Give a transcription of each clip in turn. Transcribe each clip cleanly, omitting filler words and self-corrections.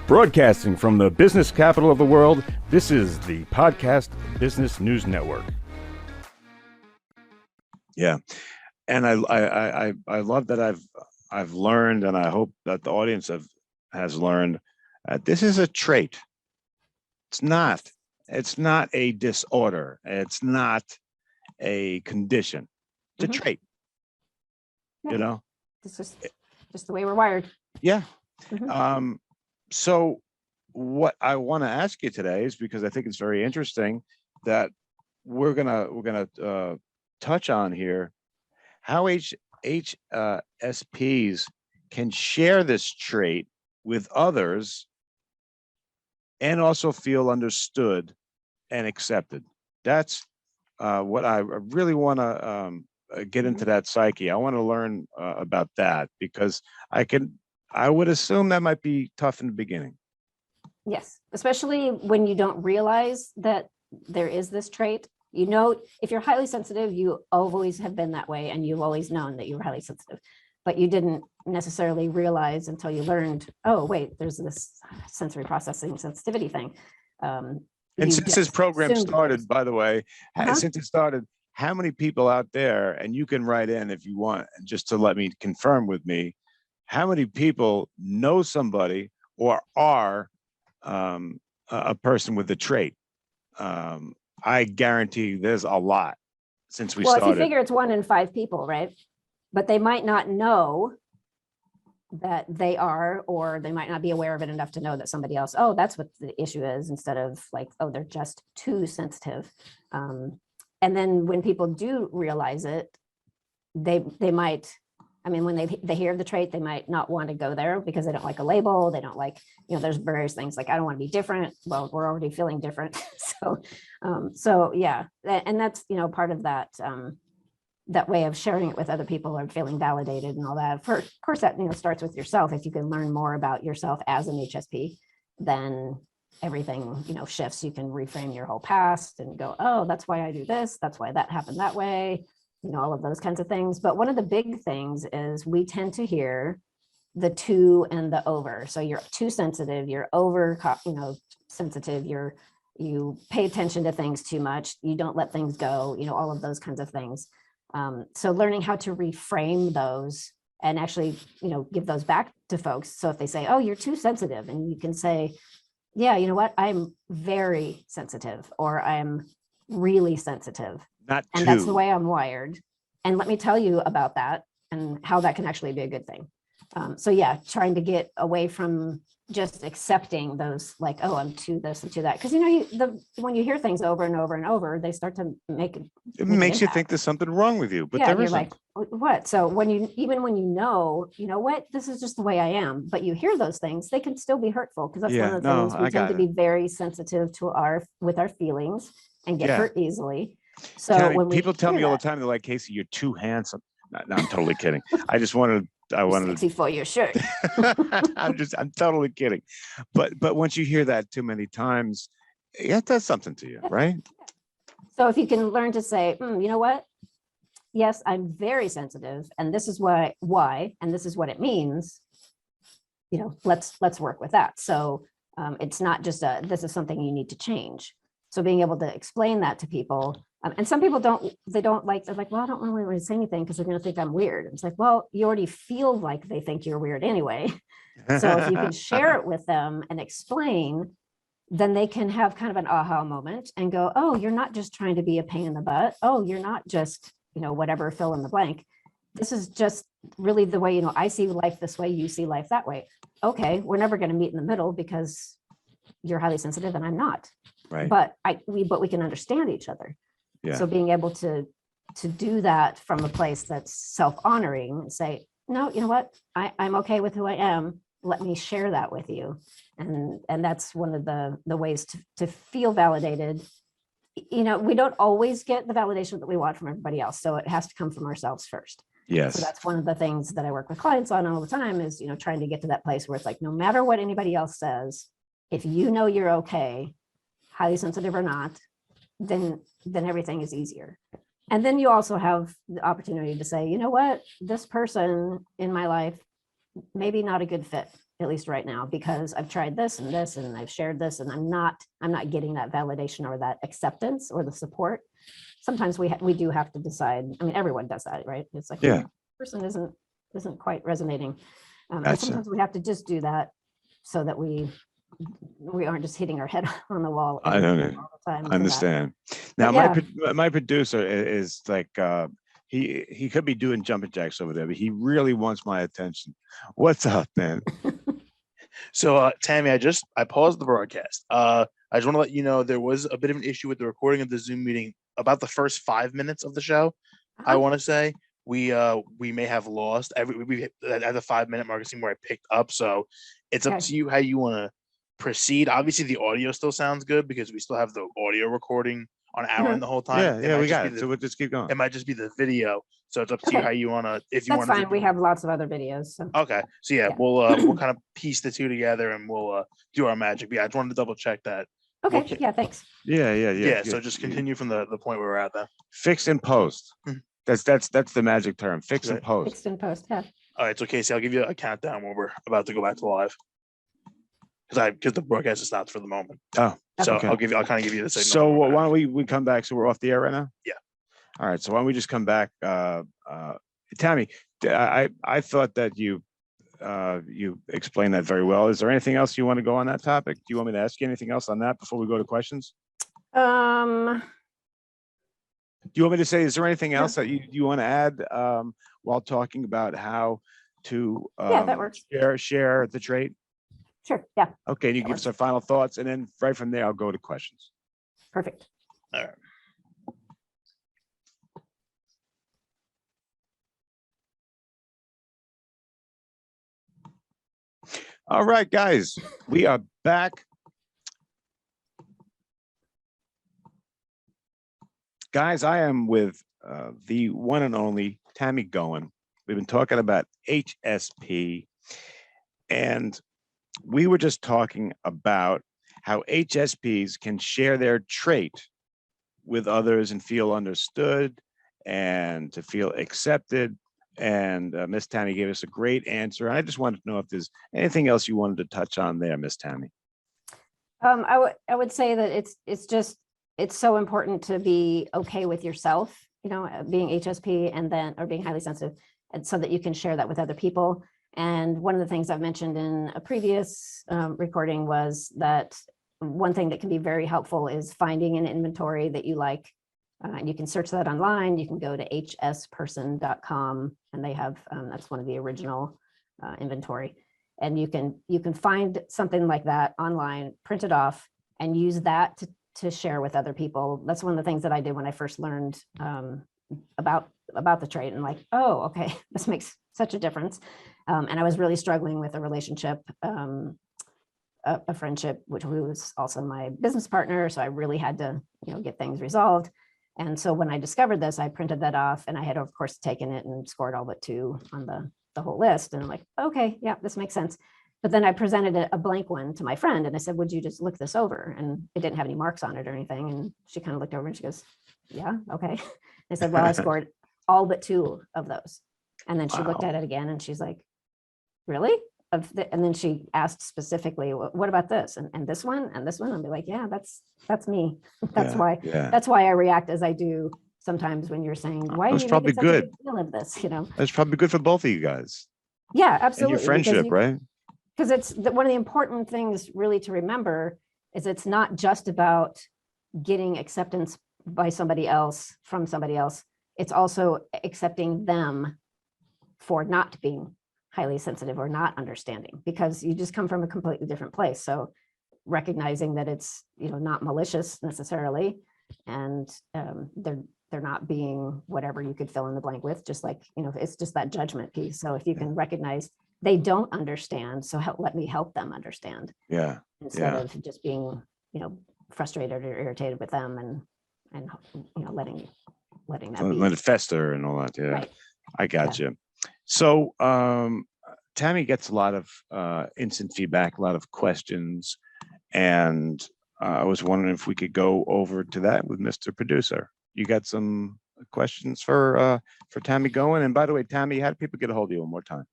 Broadcasting from the business capital of the world, this is the Podcast Business News Network. Yeah, and I love that I've learned, and I hope that the audience has learned this is a trait. It's not a disorder. It's not a condition. It's a trait. Yeah. You know, It's just the way we're wired. yeah. Mm-hmm. So what I want to ask you today is, because I think it's very interesting that we're gonna touch on here how HSPs can share this trait with others and also feel understood and accepted. That's what I really want to get into, that psyche. I want to learn about that, because I would assume that might be tough in the beginning. Yes, especially when you don't realize that there is this trait. You know, if you're highly sensitive, you always have been that way, and you've always known that you were highly sensitive, but you didn't necessarily realize until you learned, oh, wait, there's this sensory processing sensitivity thing. And since this program started, by the way, since it started, how many people out there, and you can write in if you want, just to let me confirm with me, how many people know somebody or are a person with the trait? I guarantee there's a lot since we started. Well, if you figure it's 1 in 5 people, right? But they might not know that they are, or they might not be aware of it enough to know that somebody else, oh, that's what the issue is, instead of like, oh, they're just too sensitive. And then when people do realize it, they might, I mean, when they hear the trait, they might not want to go there because they don't like a label. They don't like, there's various things like, I don't want to be different. Well, we're already feeling different. So yeah, and that's, part of that, that way of sharing it with other people or feeling validated and all that. Of course, that, starts with yourself. If you can learn more about yourself as an HSP, then everything, shifts. You can reframe your whole past and go, oh, that's why I do this. That's why that happened that way. All of those kinds of things. But one of the big things is we tend to hear the too and the over. So you're too sensitive, you're over, sensitive, you pay attention to things too much, you don't let things go, all of those kinds of things. So learning how to reframe those and actually, give those back to folks. So if they say, oh, you're too sensitive, and you can say, yeah, you know what, I'm very sensitive, or I'm really sensitive. And that's the way I'm wired. And let me tell you about that and how that can actually be a good thing. So yeah, trying to get away from just accepting those, like, oh, I'm to this and to that. Because when you hear things over and over and over, they start to make it makes you think there's something wrong with you, but yeah, there you're isn't. like, what? So when you know what, this is just the way I am, but you hear those things, they can still be hurtful, because that's one of the things we tend to be very sensitive to with our feelings and get hurt easily. So Tammy, when people tell me all the time, they're like, Casey, you're too handsome. No, I'm totally kidding. I wanted sexy for your shirt. I'm totally kidding. But once you hear that too many times, it does something to you, right? So if you can learn to say, you know what? Yes, I'm very sensitive, and this is why, and this is what it means. Let's work with that. So it's not just this is something you need to change. So being able to explain that to people, and some people they're like, well, I don't really want to say anything because they're going to think I'm weird. It's like, well, you already feel like they think you're weird anyway. So if you can share it with them and explain, then they can have kind of an aha moment and go, oh, you're not just trying to be a pain in the butt. Oh, you're not just, whatever, fill in the blank. This is just really the way, I see life this way, you see life that way. Okay, we're never going to meet in the middle because you're highly sensitive and I'm not. Right. But we can understand each other. Yeah. So being able to do that from a place that's self-honoring and say, no, you know what, I'm okay with who I am. Let me share that with you. And that's one of the ways to feel validated. We don't always get the validation that we want from everybody else. So it has to come from ourselves first. Yes. So that's one of the things that I work with clients on all the time is, trying to get to that place where it's like, no matter what anybody else says, if you're okay, highly sensitive or not, then everything is easier. And then you also have the opportunity to say, you know what, this person in my life, maybe not a good fit. at least right now, because I've tried this and I've shared this, and I'm not getting that validation or that acceptance or the support. Sometimes we do have to decide. I mean, everyone does that, right? It's like, Yeah. Person isn't quite resonating. And Gotcha. sometimes we have to just do that so that we aren't just hitting our head on the wall. I don't know. all the time for I that. understand. Now, But my producer is like, he could be doing jumping jacks over there, but he really wants my attention. What's up, man? So, Tammy, I paused the broadcast. I just want to let you know there was a bit of an issue with the recording of the Zoom meeting about the first 5 minutes of the show. I Uh-huh. want to say we may have lost at the 5 minute mark. It seemed where I picked up. So it's up Okay. to you how you want to proceed. Obviously, the audio still sounds good because we still have the audio recording on our end the whole time. Yeah, might we just got be it. So we'll just keep going. It might just be the video. So it's up to you Okay. how you want to. If you That's want to. fine. We have lots of other videos. So. Okay, so yeah, Yeah. we'll kind of piece the two together and we'll do our magic. But yeah, I just wanted to double check that. Okay. Okay. Yeah. Thanks. Yeah. So just continue from the point where we're at then. Fix and post. Mhm. That's the magic term. Fix and Right. post. Fixed in post. Yeah. All right, so Casey, I'll give you a countdown when we're about to go back to live. Because the broadcast is stopped for the moment. Oh, So okay. I'll kind of give you the signal. So when we're why back. don't we come back? So we're off the air right now? Yeah. All right. So why don't we just come back? Tammy, I thought that you explained that very well. Is there anything else you want to go on that topic? Do you want me to ask you anything else on that before we go to questions? Do you want me to say, is there anything else that you want to add while talking about how to that works. share the trait? Sure. Yeah. Okay, and you That give us our final thoughts, and then right from there, I'll go to questions. Perfect. All right. All right, guys, we are back. Guys, I am with the one and only Tammy Goen. We've been talking about HSP, and we were just talking about how HSPs can share their trait with others and feel understood and to feel accepted. And Miss Tammy gave us a great answer. I just wanted to know if there's anything else you wanted to touch on there, Miss Tammy. I would say that it's so important to be okay with yourself, being HSP or being highly sensitive, and so that you can share that with other people. And one of the things I've mentioned in a previous recording was that one thing that can be very helpful is finding an inventory that you like. And you can search that online. You can go to hsperson.com, and they have that's one of the original inventory. And you can find something like that online, print it off, and use that to share with other people. That's one of the things that I did when I first learned about the trait, and like, oh, okay, this makes such a difference. And I was really struggling with a relationship, a friendship, which was also my business partner. So I really had to, get things resolved. And so when I discovered this, I printed that off, and I had, of course, taken it and scored all but 2 on the whole list. And I'm like, okay, yeah, this makes sense. But then I presented a blank one to my friend, and I said, would you just look this over? And it didn't have any marks on it or anything. And she kind of looked over and she goes, yeah, okay. I said, well, I scored all but 2 of those. And then she looked at it again, and she's like, really? And then she asked specifically, what about this? And this one and this one? I'll be like, yeah, that's me. That's why I react as I do sometimes when you're saying, why are you probably making such a good. big deal of this? That's probably good for both of you guys. Yeah, absolutely. And your friendship, right? Because it's one of the important things really to remember is it's not just about getting acceptance by somebody else, from somebody else. It's also accepting them for not being highly sensitive or not understanding, because you just come from a completely different place. So recognizing that it's, not malicious necessarily, and they're not being whatever you could fill in the blank with, just like, it's just that judgment piece. So if you can recognize they don't understand, so let me help them understand. Yeah. Instead of just being, frustrated or irritated with them and letting that be. Let it fester and all that. Yeah. Right. I got you. So Tammy gets a lot of instant feedback, a lot of questions, and I was wondering if we could go over to that with Mr. Producer. You got some questions for Tammy Goen? And by the way, Tammy, how do people get a hold of you one more time?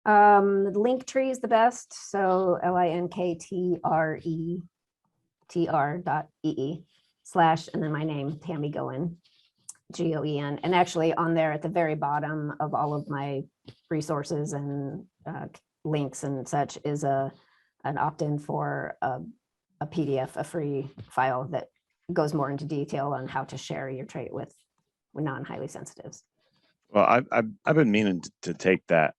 Linktree is the best. So linktr.ee/ and then my name, Tammy Goen, Goen. And actually on there at the very bottom of all of my resources and links and such is an opt-in for a PDF, a free file that goes more into detail on how to share your trait with non-highly sensitives. Well, I've been meaning to take that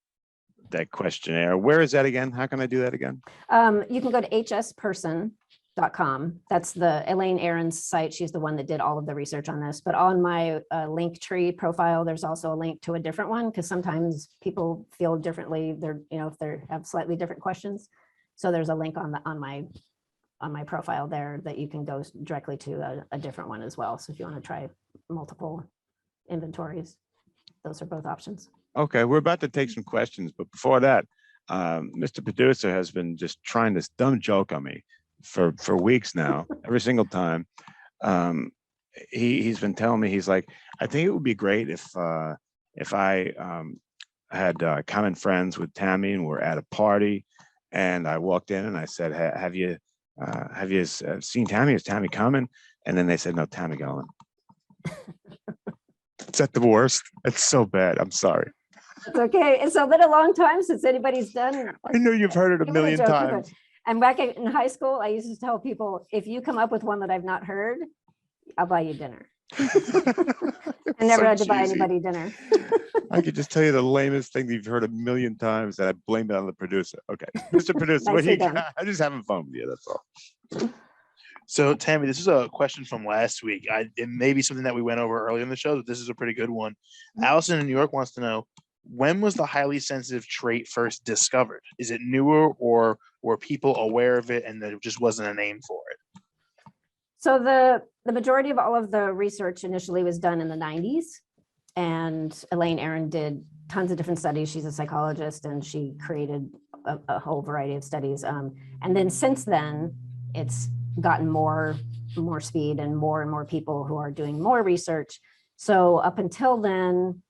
questionnaire. Where is that again? How can I do that again? You can go to hsperson.com. That's the Elaine Aaron's site. She's the one that did all of the research on this. But on my Linktree profile, there's also a link to a different one because sometimes people feel differently. They're, if they have slightly different questions. So there's a link on my profile there that you can go directly to a different one as well. So if you want to try multiple inventories, those are both options. Okay, we're about to take some questions, but before that, Mr. Producer has been just trying this dumb joke on me for weeks now, every single time. He's been telling me, he's like, I think it would be great if I had common friends with Tammy and we're at a party, and I walked in and I said, have you seen Tammy? Is Tammy coming? And then they said, no, Tammy going. Is that the worst? It's so bad. I'm sorry. It's okay. It's been a long time since anybody's done. I know you've heard it a million times. And back in high school, I used to tell people, if you come up with one that I've not heard, I'll buy you dinner. I never had to buy anybody dinner. I could just tell you the lamest thing that you've heard a million times, and I blame it on the producer. Okay, Mr. Producer, what do you got? I'm just having fun with you. That's all. So Tammy, this is a question from last week. It may be something that we went over earlier in the show, but this is a pretty good one. Allison in New York wants to know, when was the highly sensitive trait first discovered? Is it newer, or were people aware of it and there just wasn't a name for it? So the majority of all of the research initially was done in the 90s, and Elaine Aaron did tons of different studies. She's a psychologist and she created a whole variety of studies. And then since then, it's gotten more speed and more people who are doing more research. So up until then,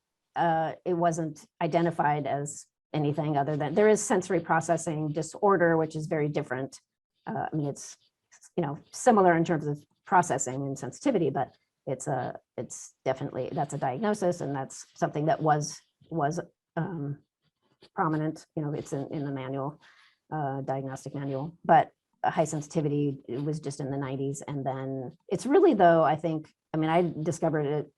it wasn't identified as anything other than, there is sensory processing disorder, which is very different. I mean, it's similar in terms of processing and sensitivity, but it's definitely, that's a diagnosis, and that's something that was prominent. It's in the manual, diagnostic manual, but high sensitivity, it was just in the 90s. And then it's really, though, I discovered it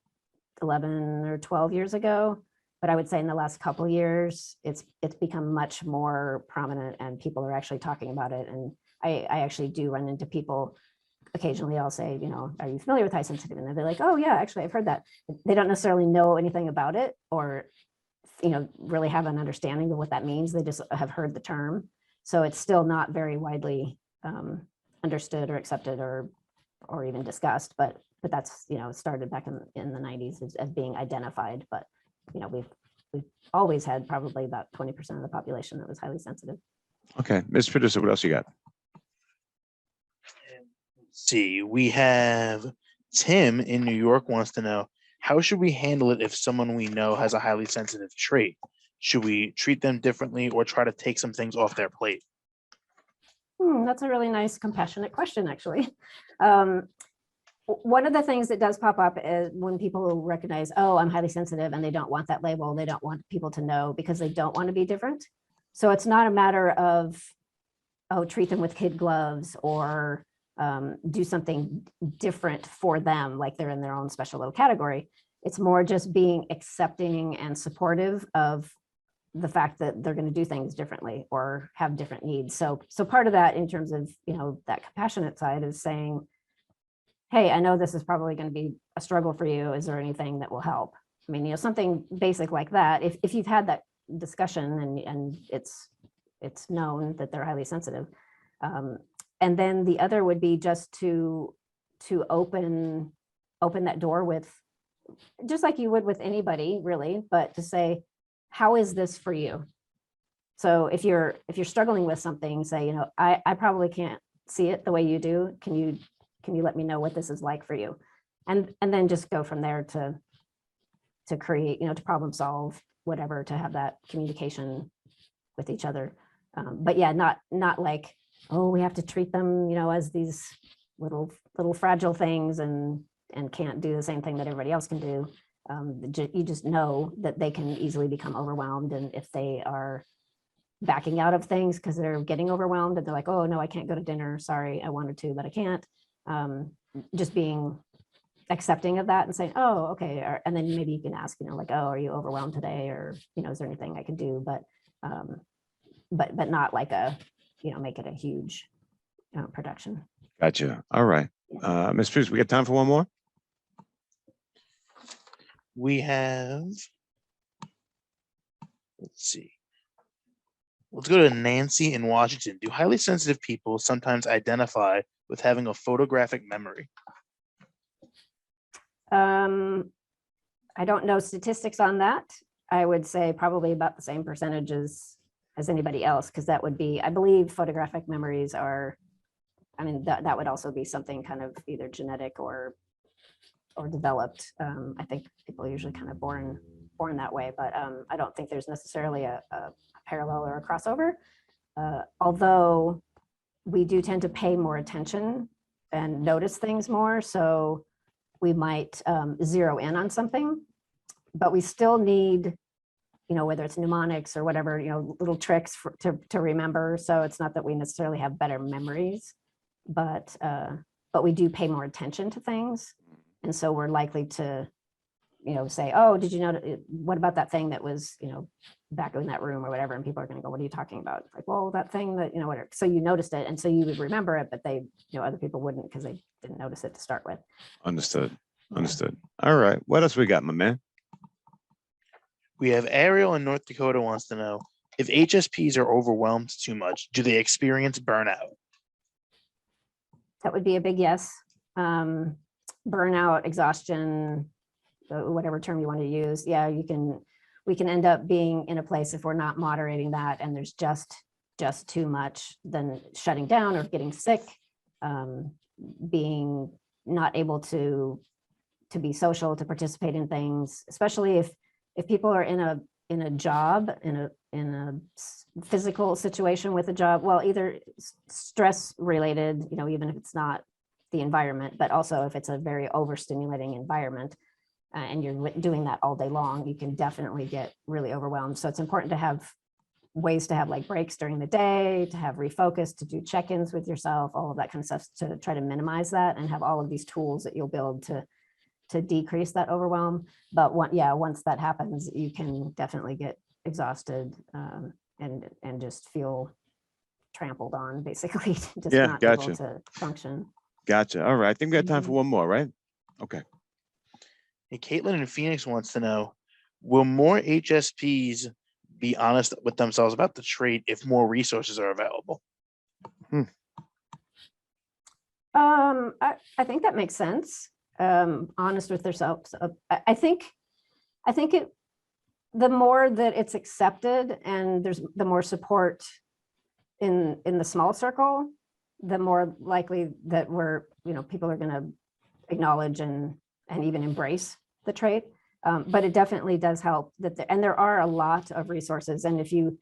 11 or 12 years ago, but I would say in the last couple of years, it's become much more prominent and people are actually talking about it. And I actually do run into people occasionally. I'll say, are you familiar with high sensitivity? And they're like, oh yeah, actually I've heard that. They don't necessarily know anything about it or, really have an understanding of what that means. They just have heard the term. So it's still not very widely understood or accepted or even discussed, but that's, started back in the 90s as being identified. But, we've always had probably about 20% of the population that was highly sensitive. Okay, Mr. Producer, what else you got? Let's see, we have Tim in New York wants to know, how should we handle it if someone we know has a highly sensitive trait? Should we treat them differently or try to take some things off their plate? That's a really nice, compassionate question, actually. One of the things that does pop up is when people recognize, oh, I'm highly sensitive, and they don't want that label. They don't want people to know because they don't want to be different. So it's not a matter of, oh, treat them with kid gloves or do something different for them, like they're in their own special little category. It's more just being accepting and supportive of the fact that they're going to do things differently or have different needs. So part of that in terms of, that compassionate side is saying, hey, I know this is probably going to be a struggle for you. Is there anything that will help? I mean, something basic like that. If you've had that discussion and it's known that they're highly sensitive. And then the other would be just to open that door with, just like you would with anybody really, but to say, how is this for you? So if you're struggling with something, say, I probably can't see it the way you do. Can you let me know what this is like for you? And then just go from there to create, to problem solve, whatever, to have that communication with each other. But yeah, not like, oh, we have to treat them, as these little fragile things and can't do the same thing that everybody else can do. You just know that they can easily become overwhelmed, and if they are backing out of things because they're getting overwhelmed and they're like, oh no, I can't go to dinner, sorry, I wanted to but I can't, just being accepting of that and saying, oh okay, and then maybe you can ask, like, oh, are you overwhelmed today, or is there anything I can do, but not like make it a huge production. Gotcha. All right. Ms. Pierce, we got time for one more? We have, let's see. Let's go to Nancy in Washington. Do highly sensitive people sometimes identify with having a photographic memory? I don't know statistics on that. I would say probably about the same percentages as anybody else, because that would be, I believe photographic memories are, that would also be something kind of either genetic or developed. I think people are usually kind of born that way, but I don't think there's necessarily a parallel or a crossover. Although we do tend to pay more attention and notice things more, so we might zero in on something, but we still need, whether it's mnemonics or whatever, little tricks to remember. So it's not that we necessarily have better memories, but we do pay more attention to things. And so we're likely to, say, oh, did you know, what about that thing that was, back in that room or whatever? And people are going to go, what are you talking about? Like, well, that thing that, whatever. So you noticed it. And so you would remember it, but they, other people wouldn't because they didn't notice it to start with. Understood. Understood. All right. What else we got, my man? We have Ariel in North Dakota wants to know, if HSPs are overwhelmed too much, do they experience burnout? That would be a big yes. Burnout, exhaustion, whatever term you want to use. Yeah, we can end up being in a place, if we're not moderating that and there's just too much, then shutting down or getting sick, being not able to be social, to participate in things, especially if people are in a job, in a physical situation with a job, well, either stress related, even if it's not the environment, but also if it's a very overstimulating environment, and you're doing that all day long, you can definitely get really overwhelmed. So it's important to have ways to have like breaks during the day, to have refocus, to do check-ins with yourself, all of that kind of stuff, to try to minimize that and have all of these tools that you'll build to decrease that overwhelm. But once that happens, you can definitely get exhausted, and just feel trampled on, basically, just not able to function. Gotcha. All right. I think we got time for one more, right? Okay. Hey, Caitlin in Phoenix wants to know, will more HSPs be honest with themselves about the trait if more resources are available? I think that makes sense. Honest with themselves. I think the more that it's accepted and there's the more support in the small circle, the more likely that people are going to acknowledge and even embrace the trait. But it definitely does help and there are a lot of resources. And if you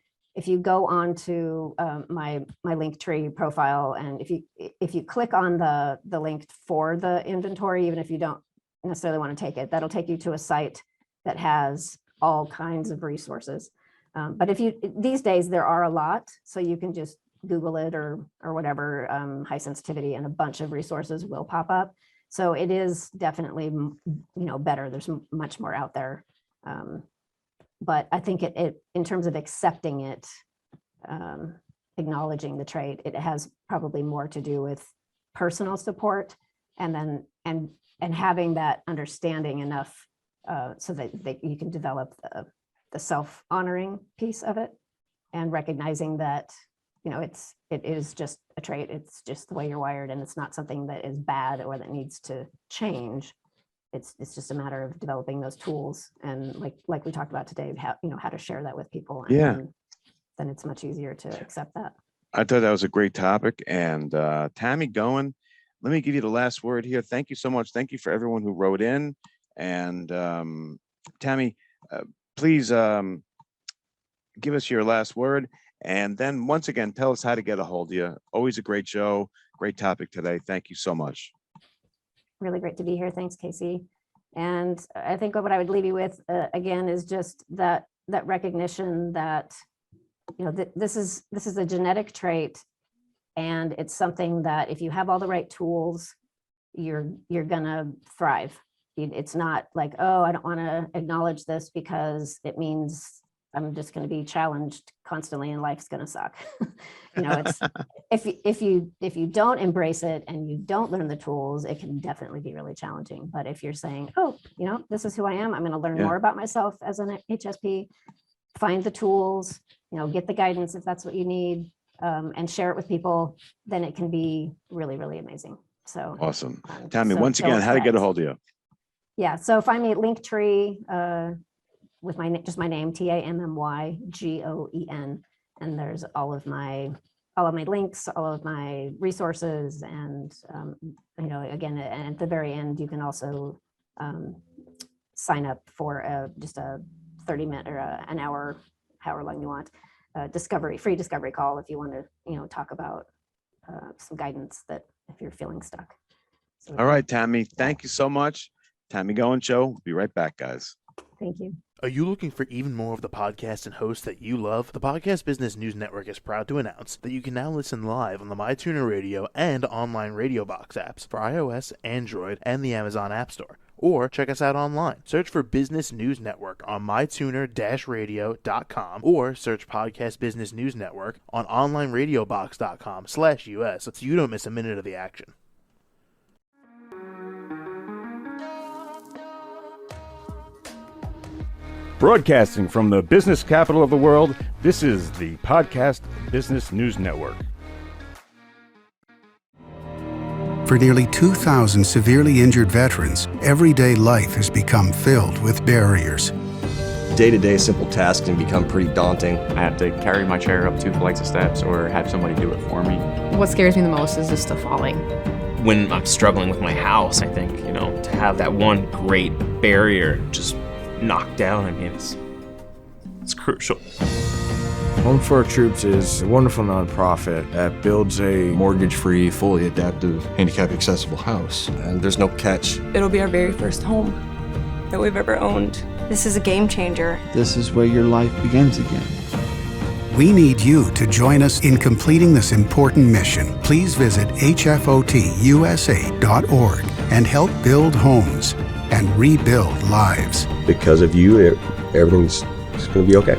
go on to my Linktree profile, and if you click on the link for the inventory, even if you don't necessarily want to take it, that'll take you to a site that has all kinds of resources. But these days there are a lot, so you can just Google it or whatever, high sensitivity, and a bunch of resources will pop up. So it is definitely, better. There's much more out there. But I think it in terms of accepting it, acknowledging the trait, it has probably more to do with personal support, and having that understanding enough so that you can develop the self-honoring piece of it, and recognizing that it is just a trait. It's just the way you're wired, and it's not something that is bad or that needs to change. It's just a matter of developing those tools, and like we talked about today, how to share that with people. And then it's much easier to accept that. I thought that was a great topic. And Tammy, Goen, let me give you the last word here. Thank you so much. Thank you for everyone who wrote in. And Tammy, please give us your last word. And then once again, tell us how to get a hold of you. Always a great show, great topic today. Thank you so much. Really great to be here. Thanks, Casey. And I think what I would leave you with again is just that recognition that, you know, this is a genetic trait, and it's something that if you have all the right tools, you're gonna thrive. It's not like, oh, I don't want to acknowledge this because it means I'm just going to be challenged constantly and life's going to suck. You know, it's if you don't embrace it and you don't learn the tools, it can definitely be really challenging. But if you're saying, oh, you know, this is who I am, I'm going to learn more about myself as an HSP, find the tools, you know, get the guidance if that's what you need, and share it with people, then it can be really, really amazing. So awesome. Tammy, once again, how to get a hold of you? Yeah, so find me at Linktree with just my name, TAMMYGOEN, and there's all of my links, all of my resources, and you know, again, and at the very end, you can also sign up for just a 30-minute or an hour, however long you want, free discovery call if you want to, you know, talk about some guidance that if you're feeling stuck. So, all right, Tammy, thank you so much. Tammy Goen Show. Be right back, guys. Thank you. Are you looking for even more of the podcasts and hosts that you love? The Podcast Business News Network is proud to announce that you can now listen live on the MyTuner Radio and online Radio Box apps for iOS, Android, and the Amazon App Store. Or check us out online. Search for Business News Network on mytuner-radio.com or search Podcast Business News Network on onlineradiobox.com/US so you don't miss a minute of the action. Broadcasting from the business capital of the world, this is the Podcast Business News Network. For nearly 2,000 severely injured veterans, everyday life has become filled with barriers. Day-to-day simple tasks can become pretty daunting. I have to carry my chair up 2 flights of steps or have somebody do it for me. What scares me the most is just the falling. When I'm struggling with my house, I think, you know, to have that one great barrier just knocked down, I mean, it's crucial. Home for Our Troops is a wonderful nonprofit that builds a mortgage-free, fully adaptive, handicap-accessible house. And there's no catch. It'll be our very first home that we've ever owned. This is a game changer. This is where your life begins again. We need you to join us in completing this important mission. Please visit hfotusa.org and help build homes and rebuild lives. Because of you, everything's going to be okay.